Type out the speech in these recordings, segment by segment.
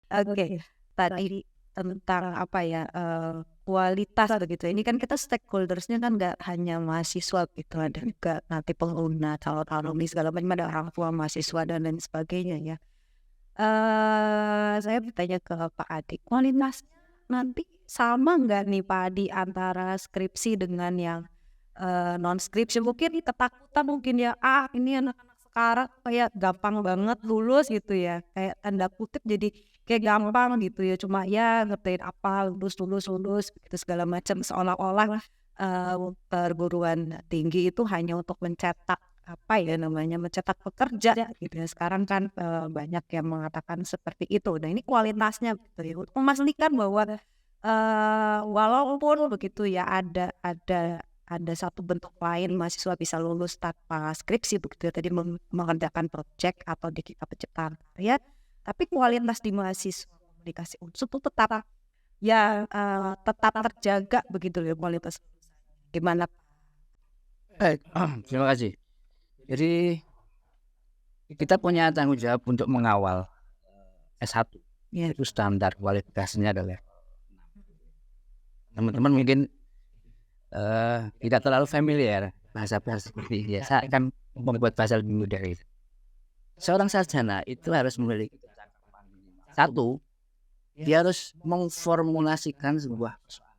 Oke, tadi tentang apa ya, kualitas begitu. Ini kan kita stakeholders-nya kan nggak hanya mahasiswa gitu, ada juga nanti pengguna, calon alumni segala macam, ada orang tua mahasiswa dan lain sebagainya ya. Saya bertanya ke Pak Adi, kualitasnya nanti sama nggak nih Pak Adi antara skripsi dengan yang, non skripsi? Mungkin ketakutan mungkin ya, ini anak-anak sekarang kayak gampang banget lulus gitu ya, kayak tanda kutip jadi kayak gampang gitu ya, cuma ya ngerjain apa, lulus lulus lulus gitu segala macam, seolah-olah, perguruan tinggi itu hanya untuk mencetak apa ya namanya, mencetak pekerja gitu ya. Sekarang kan, banyak yang mengatakan seperti itu. Nah ini kualitasnya gitu ya, untuk memastikan bahwa, walaupun begitu ya ada satu bentuk lain mahasiswa bisa lulus tanpa skripsi begitu ya, tadi mengerjakan project atau di kita penciptaan karya, tapi kualitas di mahasiswa komunikasi unsur itu tetap ya, tetap terjaga begitu ya kualitas. Gimana? Baik, terima kasih. Jadi kita punya tanggung jawab untuk mengawal S1. Ya. Itu standar kualifikasinya adalah teman-teman mungkin tidak terlalu familiar bahasa-bahasa seperti ini ya. Saya akan membuat bahasa lebih mudah itu. Seorang sarjana itu harus memiliki satu, dia harus memformulasikan sebuah persoalan.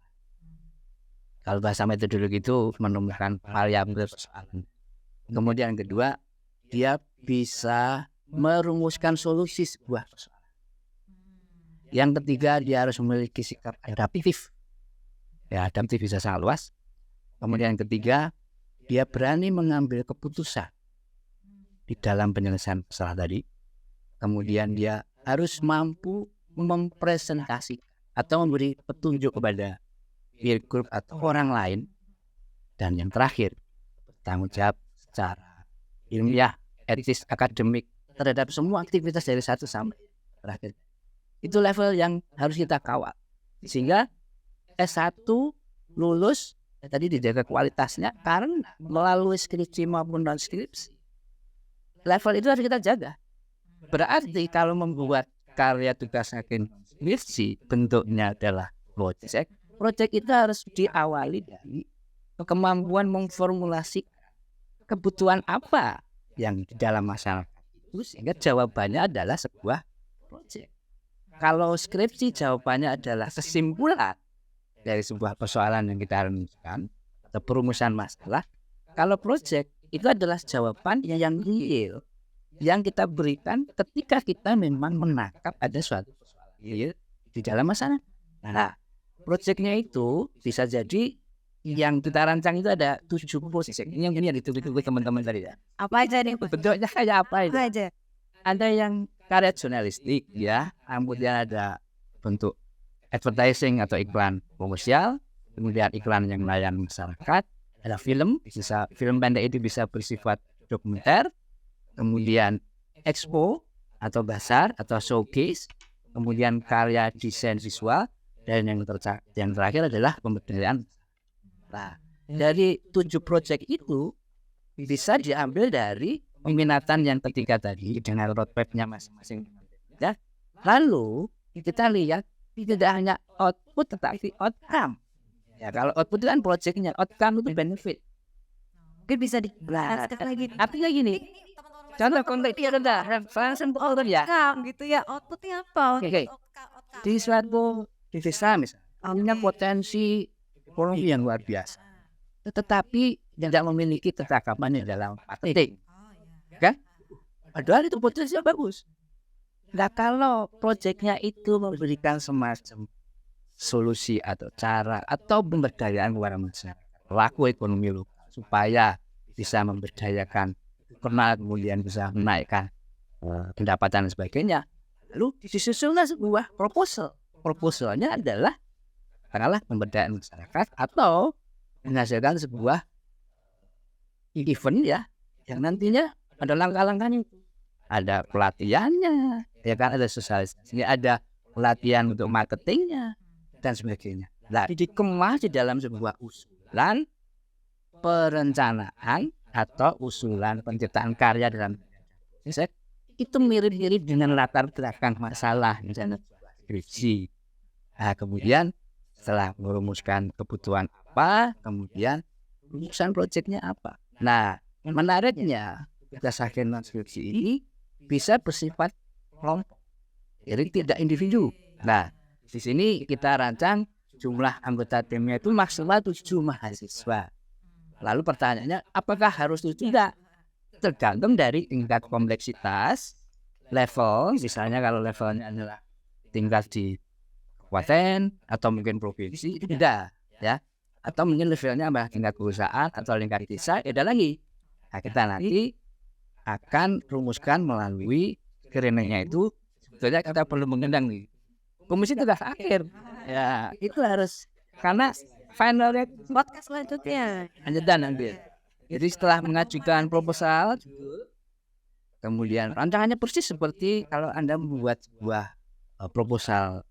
Kalau bahasa metodologi itu menemukan variabel persoalan. Kemudian yang kedua, dia bisa merumuskan solusi sebuah persoalan. Yang ketiga, dia harus memiliki sikap adaptif. Ya, adaptif bisa sangat luas. Kemudian yang ketiga, dia berani mengambil keputusan di dalam penyelesaian masalah tadi. Kemudian dia harus mampu mempresentasikan atau memberi petunjuk kepada peer group atau orang lain. Dan yang terakhir, tanggung jawab secara ilmiah, etis, akademik terhadap semua aktivitas dari satu sampai terakhir. Itu level yang harus kita kawal. Sehingga S1 lulus tadi dijaga kualitasnya karena melalui skripsi maupun non skripsi. Level itu harus kita jaga. Berarti kalau membuat karya tugas akhir skripsi bentuknya adalah project. Project itu harus diawali dari kemampuan memformulasi kebutuhan apa yang di dalam masyarakat itu sehingga jawabannya adalah sebuah project. Kalau skripsi jawabannya adalah kesimpulan dari sebuah persoalan yang kita rumuskan atau perumusan masalah. Kalau project itu adalah jawaban yang real yang kita berikan ketika kita memang menangkap ada suatu persoalan real di dalam masalah. Nah, projectnya itu bisa jadi yang kita rancang itu ada 7 project. Ini yang ditunggu teman-teman tadi ya. Apa aja nih Pak? Bentuknya kayak apa itu? Apa aja? Ada yang karya jurnalistik ya, kemudian ada bentuk advertising atau iklan komersial, kemudian iklan yang melayani masyarakat, ada film, bisa film pendek itu bisa bersifat dokumenter, kemudian expo atau bazar atau showcase, kemudian karya desain visual, dan yang terakhir adalah pemberdayaan. Nah, dari 7 proyek itu bisa diambil dari peminatan yang ketiga tadi dengan roadmap-nya masing-masing. Ya, lalu kita lihat tidak hanya output tetapi outcome. Ya, kalau output itu kan projectnya, outcome itu benefit. Mungkin bisa dijelaskan lagi. Artinya gini, contoh konteks rendah, langsung output ya. Gitu ya, outputnya apa? Oke. Di suatu desa misalnya, punya potensi ekonomi yang luar biasa, tetapi tidak memiliki ketangkapan yang dalam marketing, kan? Padahal itu potensinya bagus. Nah, kalau proyeknya itu memberikan semacam solusi atau cara atau pemberdayaan kepada masyarakat, pelaku ekonomi lokal supaya bisa memberdayakan internal, kemudian bisa menaikkan pendapatan dan sebagainya. Lalu disusunlah sebuah proposal. Proposalnya adalah katakanlah pemberdayaan masyarakat atau menghasilkan sebuah event ya yang nantinya ada langkah-langkahnya, ada pelatihannya, ya kan, ada sosialisasinya, ada pelatihan untuk marketingnya dan sebagainya. Nah, dikemas di dalam sebuah usulan perencanaan atau usulan penciptaan karya dalam itu mirip-mirip dengan latar belakang masalah misalnya skripsi. Nah, kemudian setelah merumuskan kebutuhan apa, kemudian rumusan proyeknya apa. Nah, menariknya tugas akhir non-skripsi ini bisa bersifat kelompok, jadi tidak individu. Nah, di sini kita rancang jumlah anggota timnya itu maksimal 7 mahasiswa. Lalu pertanyaannya, apakah harus 7? Tidak. Tergantung dari tingkat kompleksitas, level, misalnya kalau levelnya adalah tingkat di kabupaten atau mungkin provinsi, tidak ya. Atau mungkin levelnya adalah tingkat perusahaan atau tingkat desa, beda lagi. Nah, kita nanti akan rumuskan melalui screeningnya itu. Sebetulnya kita perlu mengendang nih komisi tugas akhir. Ya, itu harus, karena finalnya Podcast selanjutnya. lanjutan nanti. Jadi setelah mengajukan proposal, kemudian rancangannya persis seperti kalau Anda membuat sebuah proposal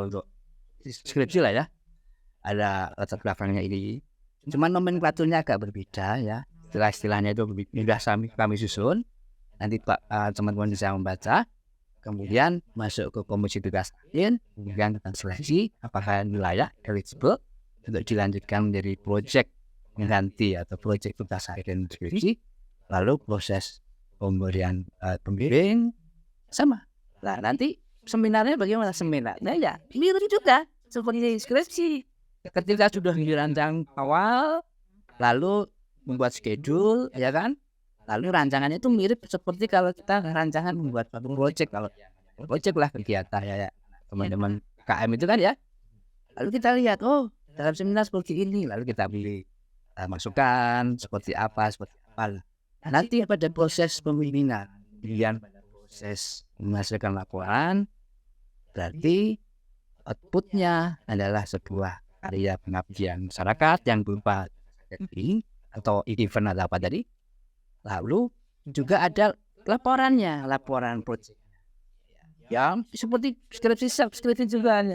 untuk skripsi lah ya. Ada latar belakangnya ini. Cuman nomenklaturnya agak berbeda ya. Istilah-istilahnya itu sudah kami susun. Nanti teman-teman bisa membaca. Kemudian masuk ke komisi tugas akhir, kemudian kita seleksi apakah layak, eligible untuk dilanjutkan menjadi proyek pengganti atau proyek tugas akhir skripsi. Lalu proses pemberian pembimbing sama. Nah, nanti seminarnya bagaimana seminarnya? Ya, mirip juga seperti skripsi. Ketika sudah dirancang awal, lalu membuat schedule, ya kan? Lalu rancangannya itu mirip seperti kalau kita rancangan membuat suatu proyek. Kalau proyek lah kegiatan ya teman-teman KM itu kan ya. Lalu kita lihat, oh dalam seminar seperti ini, lalu kita pilih masukan seperti apa. Nanti pada proses pembimbingan, kemudian pada proses menghasilkan laporan, berarti outputnya adalah sebuah karya pengabdian masyarakat yang berupa atau event atau apa tadi. Lalu juga ada laporan proyek yang seperti skripsi juga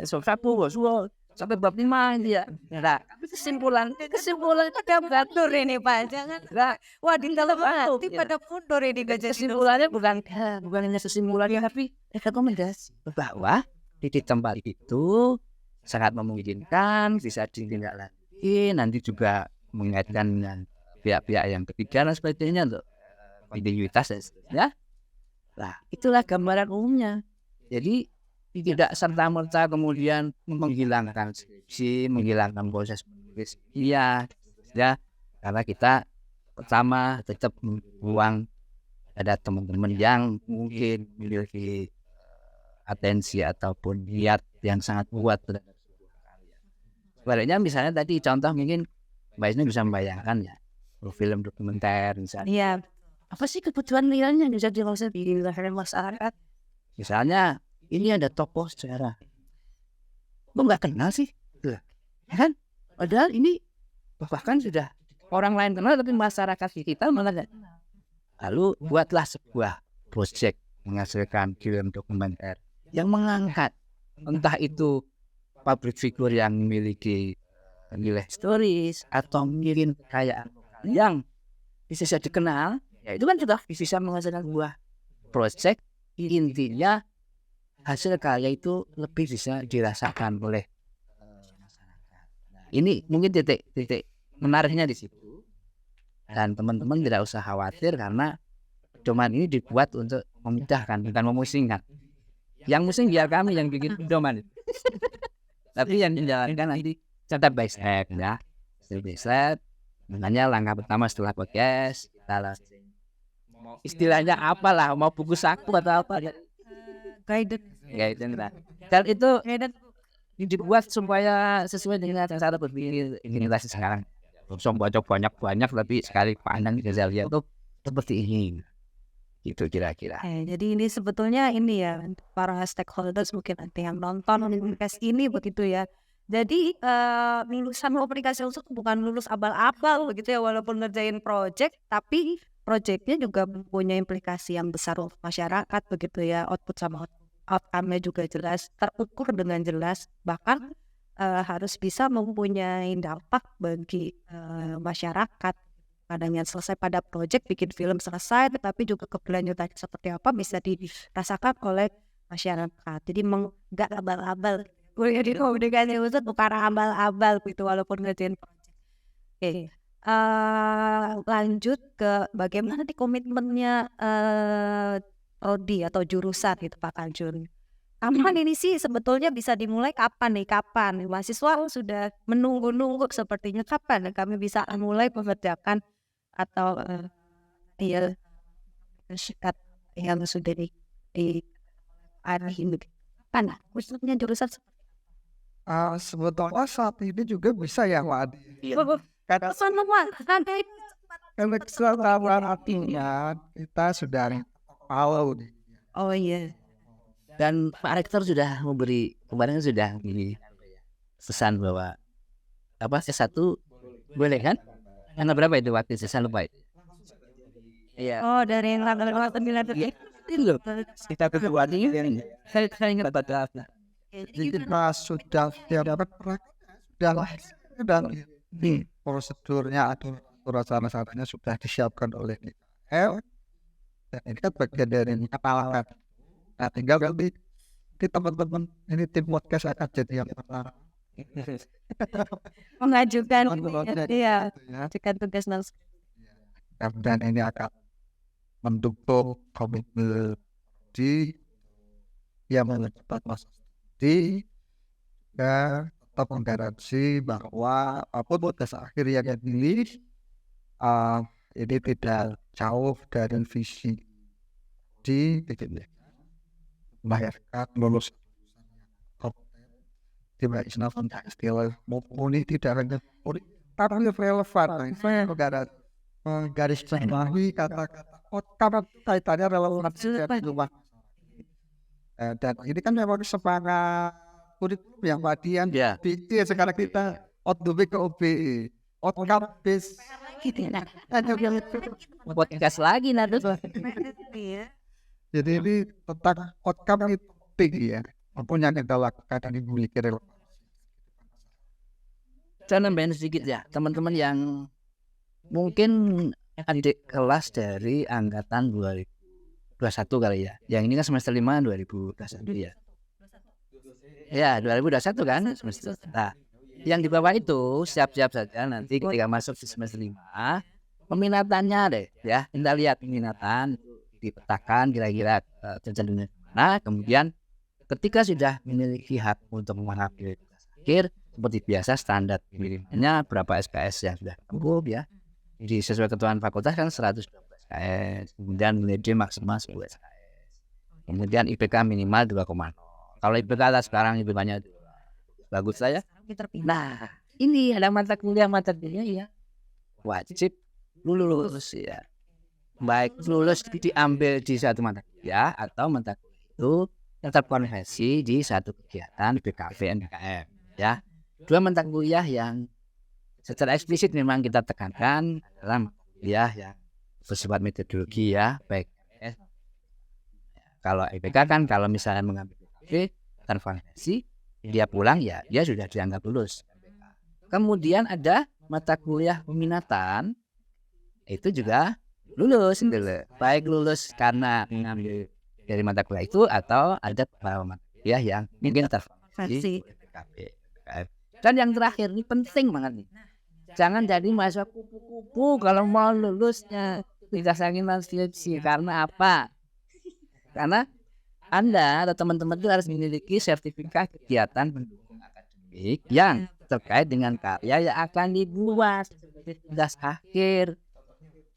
sampai bab 5 ya. Nah, kesimpulan Pada mundur ini Pak, jangan. Wah, di dalam hati pada mundur ini gak jadi. kesimpulannya bukan hanya kesimpulannya, tapi rekomendasi bahwa di tempat itu sangat memungkinkan bisa ditindaklanjuti, nanti juga mengaitkan dengan pihak-pihak yang ketiga dan sebagainya untuk kontinuitas dan seterusnya. Nah, itulah gambaran umumnya. Jadi tidak serta-merta kemudian menghilangkan skripsi, menghilangkan proses menulis. Iya, ya, karena kita pertama tetap membuang ada teman-teman yang mungkin memiliki atensi ataupun niat yang sangat kuat terhadap sebuah karya. Sebaliknya misalnya tadi contoh mungkin Mbak Isna bisa membayangkan ya, film dokumenter misalnya. Iya. Apa sih kebutuhan realnya yang bisa dilakukan di masyarakat? Misalnya ini ada tokoh sejarah, kok nggak kenal sih? Ya kan? Padahal ini bahkan sudah orang lain kenal tapi masyarakat kita malah nggak kenal. Lalu buatlah sebuah proyek menghasilkan film dokumenter yang mengangkat entah itu public figure yang memiliki nilai historis atau mungkin kekayaan yang bisa dikenal, ya itu kan sudah bisa menghasilkan sebuah proyek. Intinya hasil karya itu lebih bisa dirasakan oleh masyarakat. Nah, ini mungkin titik menariknya di situ, dan teman-teman tidak usah khawatir karena pedoman ini dibuat untuk memudahkan, bukan memusingkan. Yang musing biar kami yang bikin pedoman itu. Tapi yang menjalankan nanti step by step ya, step by step. Makanya langkah pertama setelah podcast kita istilahnya apalah, mau buku saku atau apa ya, guidance lah. Dan itu dibuat supaya sesuai dengan cara berpikir generasi sekarang. Belum banyak tapi sekali pandang saya lihat tuh seperti ini. Itu kira-kira. Jadi ini sebetulnya ini ya, para stakeholders mungkin nanti yang nonton podcast ini begitu ya. Jadi lulusan komunikasi unsur bukan lulus abal-abal begitu ya, walaupun ngerjain project, tapi projectnya juga mempunyai implikasi yang besar untuk masyarakat begitu ya. Output sama outcome-nya juga jelas, terukur dengan jelas, bahkan harus bisa mempunyai dampak bagi masyarakat. Kadang yang selesai pada project, bikin film selesai, tetapi juga keberlanjutannya seperti apa bisa dirasakan oleh masyarakat. Jadi nggak abal-abal. Kuliah di komunikasi khusus bukan abal-abal gitu walaupun ngerjain project. Oke. Lanjut ke bagaimana nih komitmennya prodi atau jurusan gitu Pak Kanjun. Kapan ini sih sebetulnya bisa dimulai kapan nih? Kapan? Mahasiswa sudah menunggu-nunggu sepertinya kapan kami bisa mulai mengerjakan atau ya syikat yang sudah di ini. Kapan? Khususnya jurusan Sebetulnya saat ini juga bisa ya Pak Adi. Karena nanti kesalahan artinya kita sudah tahu nih. oh iya. Dan Pak Rektor sudah memberi kemarin sudah ini pesan bahwa apa S1 boleh kan? Karena berapa itu waktu saya lupa itu. Iya. Oh dari yang tanggal 29 Iya. Itu loh. Kita kedua ini saya ingat pada Kita sudah dapat dan prosedurnya atau aturan-aturannya sudah disiapkan oleh DKL dan ini kan bagian dari kepala. Nah, tinggal nanti teman-teman ini tim podcast akan jadi yang pertama mengajukan ya. mengajukan tugas Dan ini akan mendukung komitmen di yang mencepat masa studi dan tetap menggaransi bahwa apapun tugas akhir yang dipilih ini tidak jauh dari visi di melahirkan lulus tiba istilah istilah mumpuni tidak hanya tapi relevan negara garis bawahi kata-kata karena kaitannya relevan dengan rumah dan ini kan memang semangat kurikulum yang Madian sekarang kita outdoor ke OBE outcome based podcast lagi nanti. Jadi ini tentang outcome itu tinggi ya. Apapun yang kita lakukan ini memiliki relevansi. Saya nambahin sedikit ya, teman-teman yang mungkin adik kelas dari angkatan 2021 kali ya. Yang ini kan semester 5 2021 ya. Ya, 2021 kan semester. Nah, yang di bawah itu siap-siap saja nanti ketika masuk di semester 5 peminatannya deh ya. Kita lihat peminatan dipetakan kira-kira cenderungnya mana. Kemudian ketika sudah memiliki hak untuk mengambil tugas akhir seperti biasa standar pilihannya berapa SKS yang sudah cukup ya. Jadi sesuai ketentuan fakultas kan 120 SKS. Kemudian nilai D maksimal 10 SKS. Kemudian IPK minimal 2,0. Kalau IPK sekarang IPK-nya bagus saya. Nah, ini ada mata kuliah ya wajib lulus ya. Baik lulus diambil di satu mata kuliah atau mata kuliah itu tetap konversi di satu kegiatan BKV NKM ya. Dua mata kuliah yang secara eksplisit memang kita tekankan adalah mata kuliah yang bersifat metodologi ya, baik kalau IPK kan kalau misalnya mengambil BKV konversi dia pulang ya dia sudah dianggap lulus. Kemudian ada mata kuliah peminatan itu juga lulus gitu. Baik lulus karena mengambil dari mata kuliah itu atau ada beberapa mata kuliah yang mungkin terkonversi PKB. Dan yang terakhir ini penting banget nih. Jangan jadi mahasiswa kupu-kupu kalau mau lulusnya tidak saking skripsi. Karena apa? Karena Anda atau teman-teman itu harus memiliki sertifikat kegiatan pendukung akademik yang terkait dengan karya yang akan dibuat tugas akhir.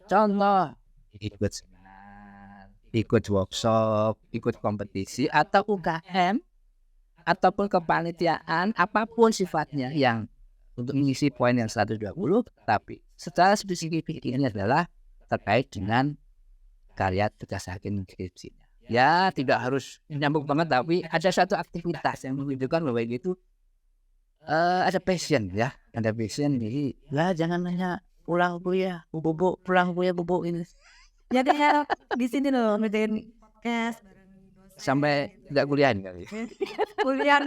Contoh, ikut seminar, ikut workshop, ikut kompetisi atau UKM ataupun kepanitiaan apapun sifatnya yang untuk mengisi poin yang 120, tapi secara spesifik ini adalah terkait dengan karya tugas akhir skripsinya. Ya tidak harus nyambung banget tapi ada satu aktivitas yang menunjukkan bahwa itu ada passion ya, ada passion. Jadi lah jangan hanya pulang kuliah bubuk ini. Jadi di sini loh ngerjain podcast Sampai tidak kuliah kali. kuliah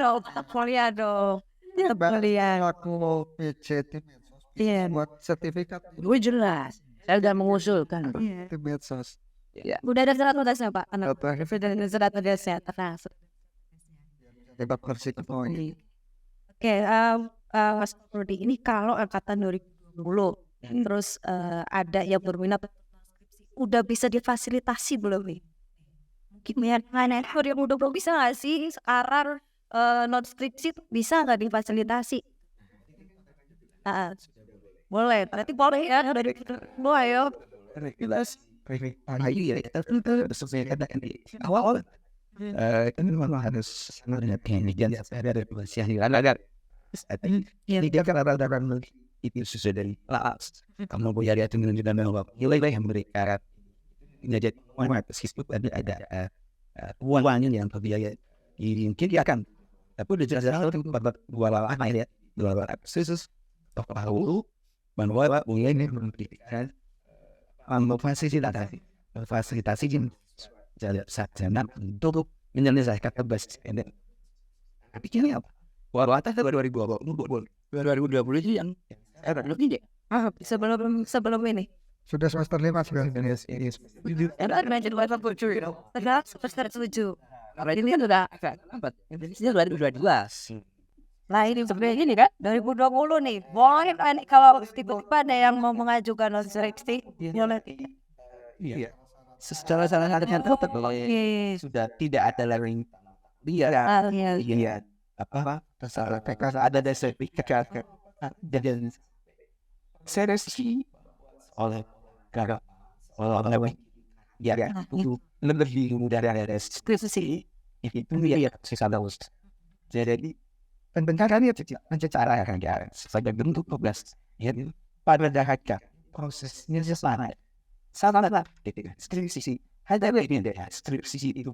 dong. Ya kuliah. Aku PJT Iya. buat sertifikat Gue jelas. Saya sudah mengusulkan. di medsos. Ya. Udah ada surat tugasnya Pak? Anak Apa? sudah ada surat tugasnya. Tenang. Kita versi kedua ini. Oke, Mas Rudi, ini kalau angkatan 2020, terus ada yang berminat udah bisa difasilitasi belum nih? Gimana yang udah belum bisa nggak sih sekarang non skripsi tuh bisa nggak difasilitasi? Boleh, berarti boleh ya dari lo ayo. Regulasi ya sesuai di awal kan memang harus ada penelitian ada regulasi yang ada ini dia kan ada itu sesuai dari kelas kamu boleh lihat dengan nilai yang mereka jadi meskipun ada uangnya yang terbiaya akan tapi udah jelas dua lawan ya dua lawan khusus tahu bahwa boleh ini memberikan fasilitasi sarjana untuk menyelesaikan tugas pendek. Tapi ini apa? Atas 2020 itu yang lebih deh. Sebelum ini. Sudah semester 5 sudah ini. Sekarang semester 7. Ini kan udah lambat. Indonesia 2022. Nah ini sebenarnya ini kan 2020 nih. Boleh kan kalau tiba-tiba ada yang mau mengajukan non skripsi? Iya. Secara satu sudah tidak ada lagi iya apa masalah teknis ada sertifikat jadi seleksi oleh oleh ya itu lebih mudah dari skripsi itu ya sesalus jadi pendengarannya secara ya sebagai bentuk tugas ya pada dasarnya prosesnya sama skripsi ada ini deh skripsi itu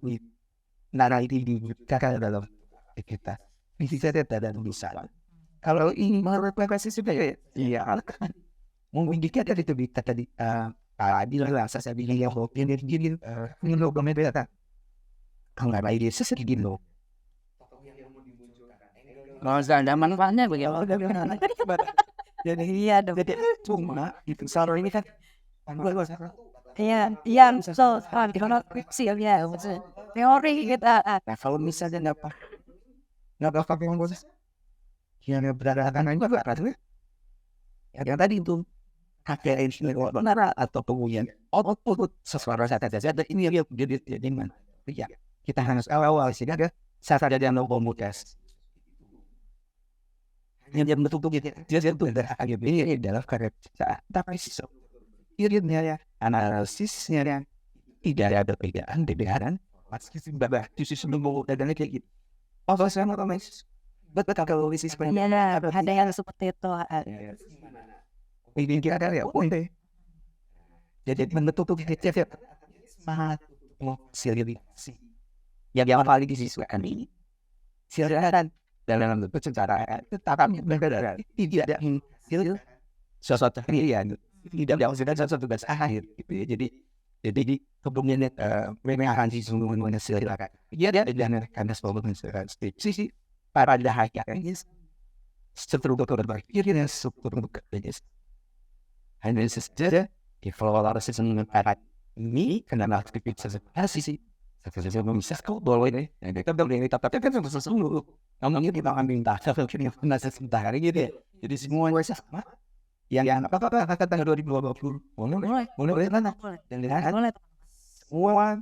narasi dibutuhkan dalam kita bisa dan bisa kalau ini merefleksi sudah ya mungkin kita dari itu bisa tadi bilang saya bilang ya ini lo beda kalau nggak ide sesedikit lo kalau ada manfaatnya bagaimana jadi iya dong jadi cuma itu salah ini kan Iya, so di mana skripsi ya, teori kita. nah kalau misalnya nggak pakai proses yang berdasarkan itu apa tuh yang tadi itu HKN benar atau kemudian output sesuatu saja ini yang jadi mana ya kita harus awal sih ada saat ada yang mau komunikasi yang betul-betul dia itu ini adalah karya tapi akhirnya ya analisisnya yang tidak ada perbedaan meski sudah sebelum dan kayak gitu sama otomatis betul kalau isi sebenarnya ada yang seperti itu ini dia ada ya deh jadi betul-betul kita semangat siliasi yang paling disiswakan ini silakan dalam bentuk secara tetapi berbeda tidak ada sesuatu pilihan tidak ada sesuatu tugas akhir gitu ya jadi kemudian memang akan semuanya silakan ya dan karena sebelum skripsi para dahaga ini struktur berpikirnya struktur bekerja hanya saja evaluasi para ini karena aktivitas sih saya bisa kau boleh deh kita boleh tapi kan sesuatu ngomongnya kita akan minta yang pernah sebentar gitu jadi semua sama yang apa kata 2020 boleh mana dan lihat semua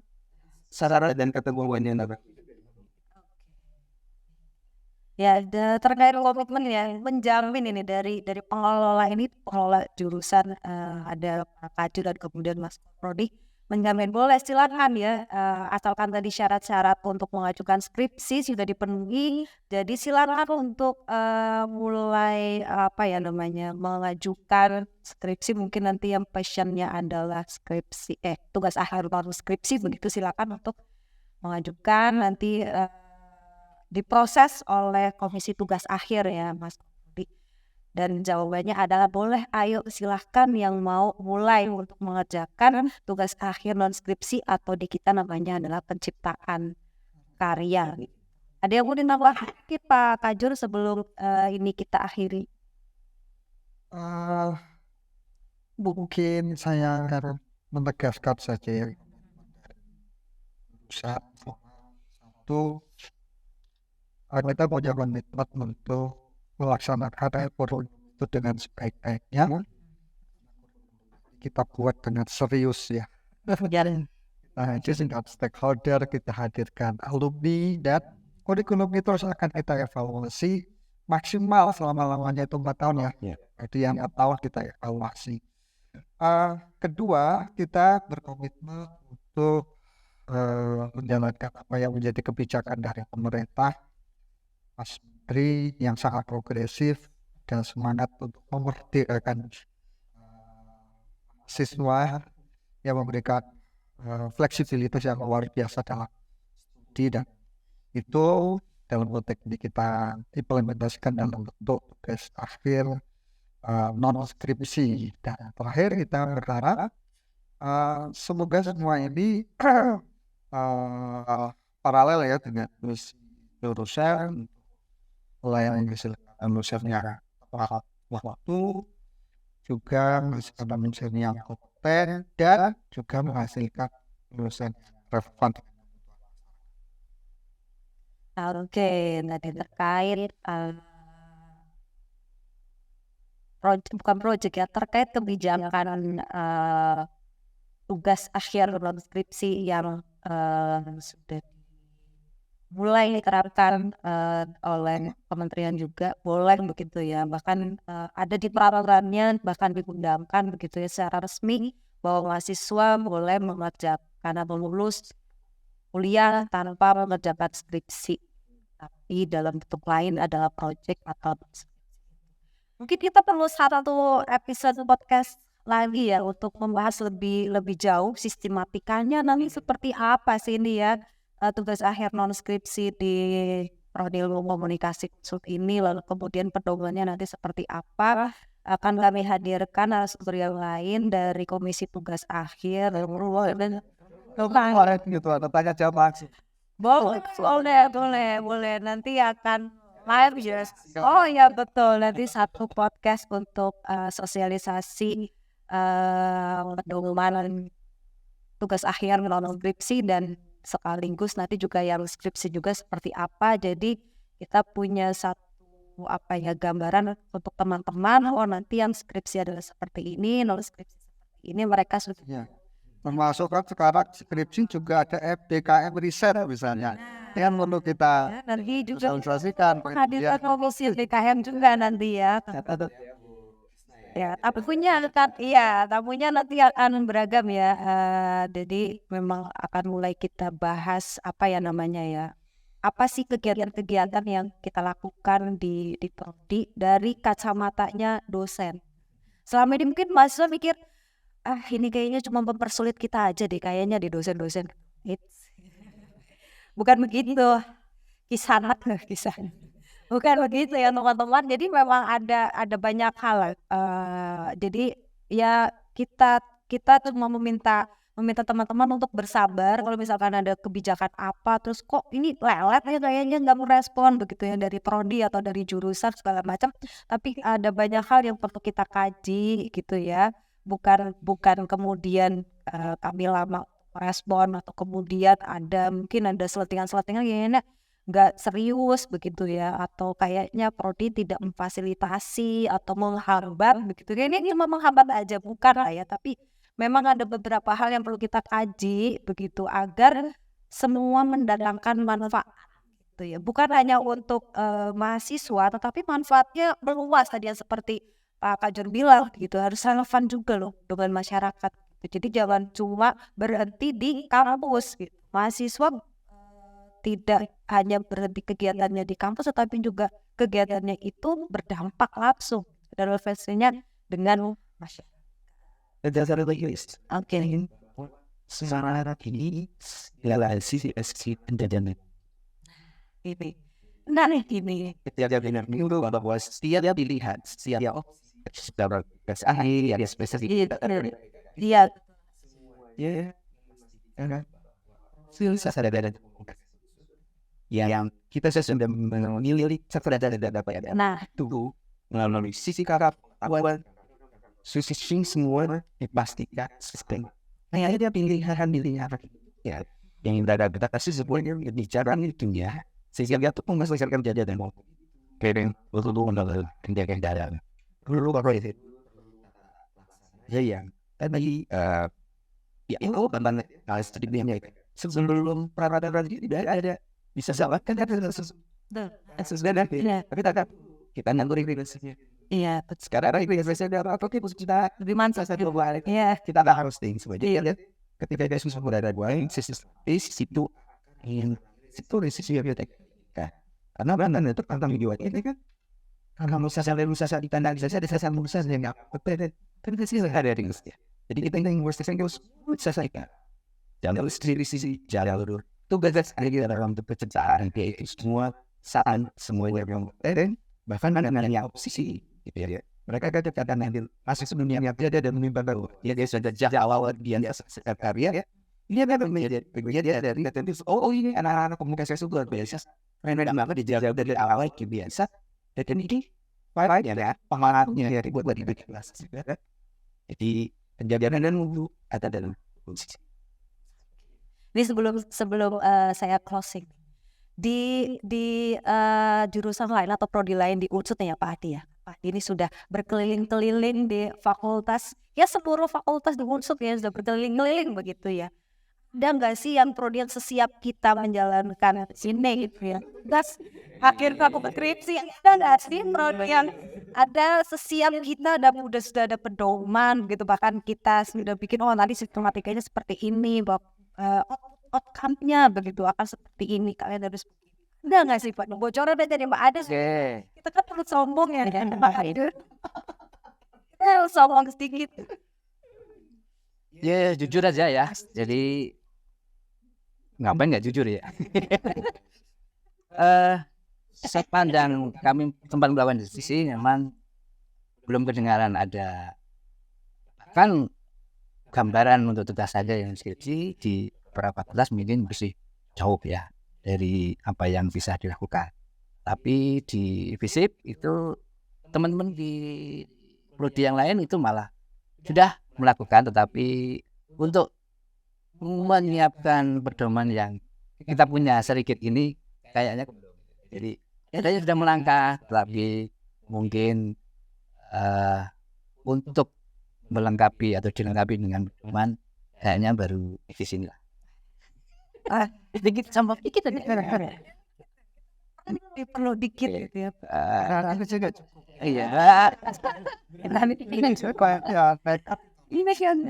sarana dan kategorinya apa ya terkait komitmen ya menjamin ini dari pengelola jurusan ada Pak Kaju dan kemudian Mas Prodi menjamin boleh silakan ya asalkan tadi syarat-syarat untuk mengajukan skripsi sudah dipenuhi jadi silakan untuk mulai mengajukan skripsi mungkin nanti yang passionnya adalah skripsi tugas akhir baru skripsi begitu silakan untuk mengajukan nanti diproses oleh komisi tugas akhir ya Mas Rudi dan jawabannya adalah boleh ayo silahkan yang mau mulai untuk mengerjakan tugas akhir non skripsi atau di kita namanya adalah penciptaan karya. Ada yang mau ditambah Pak Kajur sebelum ini kita akhiri? Mungkin saya akan menegaskan saja ya pusat. Satu, kita punya komitmen untuk melaksanakan forum itu dengan sebaik-baiknya. Kita buat dengan serius ya. Nah, itu dengan stakeholder kita hadirkan alumni dan kurikulum itu akan kita evaluasi maksimal selama-lamanya itu 4 tahun ya. Itu yang 4 tahun kita evaluasi. Kedua, kita berkomitmen untuk menjalankan apa yang menjadi kebijakan dari pemerintah, Mas Menteri yang sangat progresif dan semangat untuk memerdekakan siswa yang memberikan fleksibilitas yang luar biasa dalam studi, dan itu dalam konteks ini kita implementasikan dalam bentuk tugas akhir non skripsi. Dan terakhir kita berharap semoga semua ini paralel ya dengan dosen melayani dosennya tepat waktu, juga menghasilkan dosen yang kompeten dan juga menghasilkan dosen relevan. Oke, tadi terkait bukan proyek ya, terkait kebijakan tugas akhir dalam skripsi yang sudah mulai diterapkan oleh kementerian juga, boleh begitu ya, bahkan ada di peraturannya, bahkan diundangkan begitu ya secara resmi bahwa mahasiswa boleh mengerjakan atau lulus kuliah tanpa mengerjakan skripsi, tapi dalam bentuk lain adalah proyek atau mungkin kita perlu satu episode podcast lagi ya untuk membahas lebih jauh sistematikanya nanti seperti apa sih ini ya, tugas akhir non skripsi di Prodi Ilmu Komunikasi Konsult ini, lalu kemudian pedomannya nanti seperti apa. Akan kami hadirkan narasumber yang lain dari Komisi Tugas Akhir dan Gitu, ada tanya jawab. boleh nanti akan live ya. Oh ya betul, nanti satu podcast untuk sosialisasi pedoman tugas akhir non skripsi, dan sekaligus nanti juga yang skripsi juga seperti apa. Jadi kita punya satu gambaran untuk teman-teman, oh nanti yang skripsi adalah seperti ini, non skripsi seperti ini, mereka sudah Ya. Termasuk kan sekarang skripsi juga ada FDKM riset misalnya. Yang perlu kita nanti juga sosialisasikan. hadirkan komisi DKM juga nanti ya. Ya, tamunya nanti akan beragam ya. Jadi memang akan mulai kita bahas apa ya namanya ya. Apa sih kegiatan-kegiatan yang kita lakukan di prodi dari kacamatanya dosen. Selama ini mungkin mahasiswa mikir, ini kayaknya cuma mempersulit kita aja deh kayaknya di dosen-dosen. Bukan begitu. Kisah. Bukan begitu ya teman-teman. Jadi memang ada banyak hal. Jadi ya kita cuma meminta teman-teman untuk bersabar. Kalau misalkan ada kebijakan apa, terus kok ini lelet ya kayaknya nggak merespon begitu ya dari prodi atau dari jurusan segala macam. Tapi ada banyak hal yang perlu kita kaji gitu ya. Bukan kemudian kami lama merespon atau kemudian mungkin ada selentingan kayaknya nggak serius begitu ya, atau kayaknya prodi tidak memfasilitasi atau menghambat begitu. Ini cuma menghambat aja bukan lah ya, tapi memang ada beberapa hal yang perlu kita kaji begitu agar semua mendatangkan manfaat gitu ya. Bukan hanya untuk mahasiswa, tetapi manfaatnya meluas tadi yang seperti Pak Kajon bilang gitu, harus relevan juga loh dengan masyarakat. Jadi jangan cuma berhenti di kampus gitu. Mahasiswa tidak hanya berhenti kegiatannya di kampus, tetapi juga kegiatannya itu berdampak langsung dan relevansinya dengan masyarakat. Oke. Sekarang ini adalah sisi penjajahan. Ini. Nah nih ini. Setiap minggu bahwa setiap dilihat setiap sudah berkas akhir ya spesifik. Iya. Ya. Silsa ada yang kita sudah memilih sekedar dapat ya. Nah, itu melalui sisi karakter awal sisi semua dipastikan sistem. Nah, dia pilihan ya yang berada kita kasih sebuah bicara itu ya, sehingga dia tuh mengeselkan kejadian mau kering betul mendalam kendaraan dulu baru itu ya yang tadi ya itu tentang sedikitnya sebelum peradaban tidak ada bisa salah kan ada sesudah tapi tak kita nanggur regulasinya. Iya, Sekarang regulasi ada apa kita lebih mantap. satu balik Iya. kita ada harus tinggi semuanya. Jadi lihat ketika dia susah berada dua sisi situ resisi bibliotek. Karena benar itu tentang video ini kan karena lusa ditandang bisa ada lusa yang betul kan sih ada ringusnya. Jadi kita yang worst thing goes selesaikan. Jangan dari sisi jalan dulu. Tugas lagi dalam pencernaan kayak semua saat semua yang bahkan ada yang opposisi gitu ya. Mereka kadang-kadang nanti masih sebelumnya yang ada dan menimba baru. Dia sudah sejak awal dia karya ya. Dia memang menjadi dia dari ini anak-anak komunikasi luar biasa. Mereka apa dijawab dari awal biasa. Dan ini ya pengaruhnya ya buat dibikin kelas. Jadi penjajaran dan nunggu ada dalam posisi. Ini sebelum saya closing di jurusan lain atau prodi lain di Unsud ya Pak Adi ya. Pak Adi ini sudah berkeliling-keliling di fakultas, ya seluruh fakultas di Unsud ya sudah berkeliling-keliling begitu ya. Ada nggak sih yang prodi yang sesiap kita menjalankan sini gitu ya? Gas akhir fakultas skripsi ada nggak sih prodi yang ada sesiap kita sudah ada pedoman gitu, bahkan kita sudah bikin nanti sistematikanya seperti ini, outcome-nya begitu akan seperti ini, kalian harus ada nggak sih Pak? Bocoran aja nih Mbak Ade. Kita kan perlu sombong ya Mbak Ade. Kita harus sombong sedikit. Ya jujur aja ya. Jadi ngapain nggak jujur ya? Sepanjang kami tempat melakukan diskusi memang belum kedengaran ada kan gambaran untuk tugas saja yang skripsi di beberapa kelas mungkin masih jauh ya dari apa yang bisa dilakukan. Tapi di FISIP itu teman-teman di prodi yang lain itu malah sudah melakukan, tetapi untuk menyiapkan pedoman yang kita punya sedikit ini kayaknya belum. Jadi ya saya sudah melangkah, tapi mungkin untuk melengkapi atau dilengkapi dengan pedoman kayaknya baru di sini lah. Dikit sama dikit aja. Perlu dikit gitu ya. Aku juga cukup. Iya. Ini Supaya ya backup ini kan.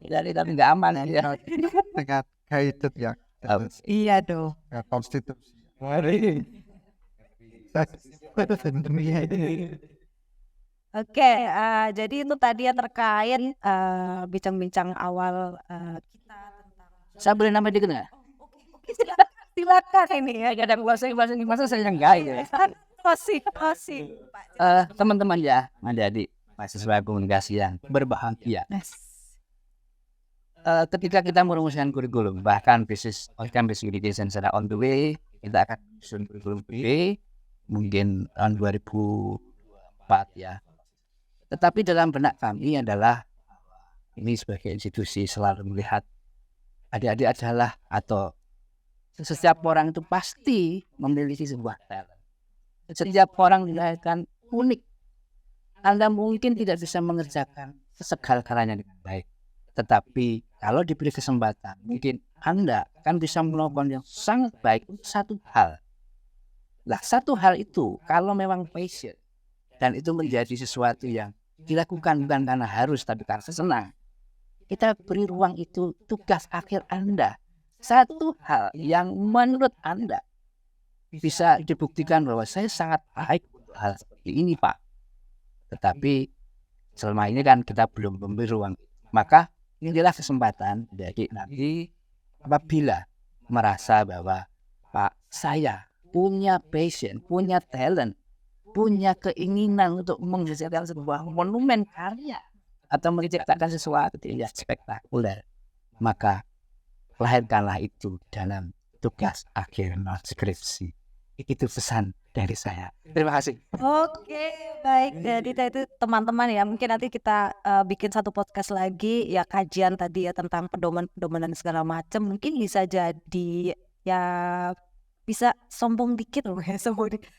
Jadi tapi nggak aman ya. dengan guided ya. Iya dong. Ya, konstitusi. Mari. Oke, jadi itu tadi ya terkait bincang-bincang awal kita tentang. Saya boleh nambah dikit nggak? Silakan ini ya. Kadang bahasa saya enggak ya. Masih. Teman-teman ya, adik-adik mahasiswa komunikasi yang berbahagia. Ketika kita merumuskan kurikulum, bahkan business outcome based education secara on the way, kita akan susun kurikulum B mungkin tahun 2004 ya. Tetapi dalam benak kami adalah ini sebagai institusi selalu melihat adik-adik adalah atau setiap orang itu pasti memiliki sebuah talent. Setiap orang dilahirkan unik. Anda mungkin tidak bisa mengerjakan segala-galanya dengan baik. Tetapi kalau diberi kesempatan, mungkin Anda kan bisa melakukan yang sangat baik untuk satu hal. Nah, satu hal itu kalau memang passion dan itu menjadi sesuatu yang dilakukan bukan karena harus tapi karena senang, kita beri ruang itu tugas akhir Anda. Satu hal yang menurut Anda bisa dibuktikan bahwa saya sangat baik untuk hal seperti ini Pak. Tetapi selama ini kan kita belum memberi ruang. Maka inilah kesempatan jadi nanti apabila merasa bahwa Pak saya punya passion, punya talent, punya keinginan untuk menghasilkan sebuah monumen karya atau menciptakan sesuatu yang spektakuler, maka lahirkanlah itu dalam tugas akhir skripsi. Itu pesan dari saya. Terima kasih. Oke, baik. Jadi itu teman-teman ya, mungkin nanti kita bikin satu podcast lagi ya, kajian tadi ya tentang pedoman-pedoman dan segala macam. Mungkin bisa jadi ya, bisa sombong dikit loh ya,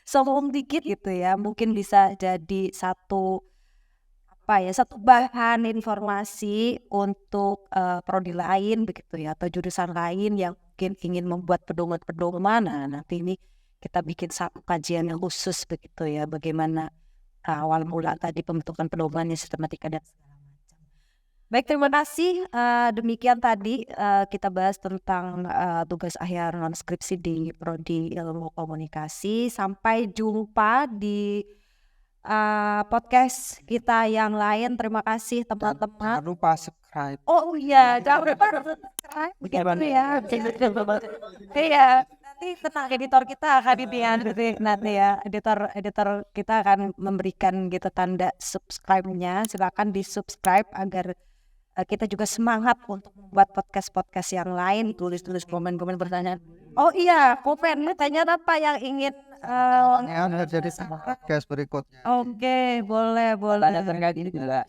sombong dikit gitu ya. Mungkin bisa jadi satu satu bahan informasi untuk prodi lain begitu ya, atau jurusan lain yang mungkin ingin membuat pedoman-pedoman. Nah, nanti ini kita bikin satu kajian yang khusus begitu ya, bagaimana awal mula tadi pembentukan pedomannya, sistematika dan segala macam. Baik, terima kasih. Demikian tadi kita bahas tentang tugas akhir non skripsi di prodi ilmu komunikasi. Sampai jumpa di podcast kita yang lain. Terima kasih teman-teman. Jangan lupa subscribe. Oh iya, jangan lupa subscribe begitu ya. Iya, nanti tenang, editor kita akan nanti ya, editor kita akan memberikan gitu tanda subscribe-nya. Silakan di subscribe agar kita juga semangat untuk membuat podcast-podcast yang lain. Tulis komen-komen, pertanyaan. Oh iya, komen, tanya apa yang ingin Ya, jadi podcast berikutnya. Oke, boleh. Ada terkait ini juga.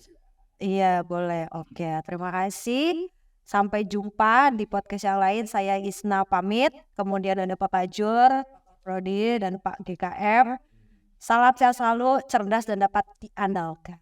Iya, boleh. Oke, terima kasih. Sampai jumpa di podcast yang lain. Saya Isna pamit. Kemudian ada Pak Pajur, Pak Prodi, dan Pak GKM. Salam sehat selalu, cerdas dan dapat diandalkan.